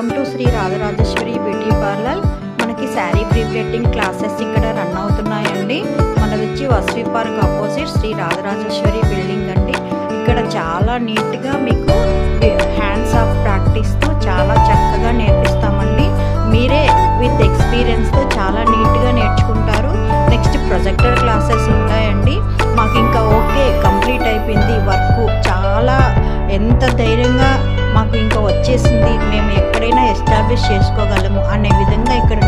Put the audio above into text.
Welcome to Shri Rajarajeshwari beauty parlour. మనకి sari pre pleating classes ఇక్కడ run అవుతున్నాయండి. మనది వచ్చి Vasavi park opposite Shri Rajarajeshwari building అండి. ఇక్కడ చాలా నీట్గా మీకు హ్యాండ్స్ ఆఫ్ ప్రాక్టీస్తో చాలా చక్కగా నేర్పిస్తామండి. మీరే విత్ ఎక్స్పీరియన్స్తో చాలా నీట్గా నేర్చుకుంటారు. నెక్స్ట్ ప్రొజెక్టర్ క్లాసెస్ ఉంటాయండి. మాకు ఇంకా ఓకే కంప్లీట్ అయిపోయింది వర్క్, చాలా ఎంత ధైర్యంగా మాకు ఇంకా వచ్చేసింది, మేము ఎక్కడైనా ఎస్టాబ్లిష్ చేసుకోగలము అనే విధంగా ఇక్కడ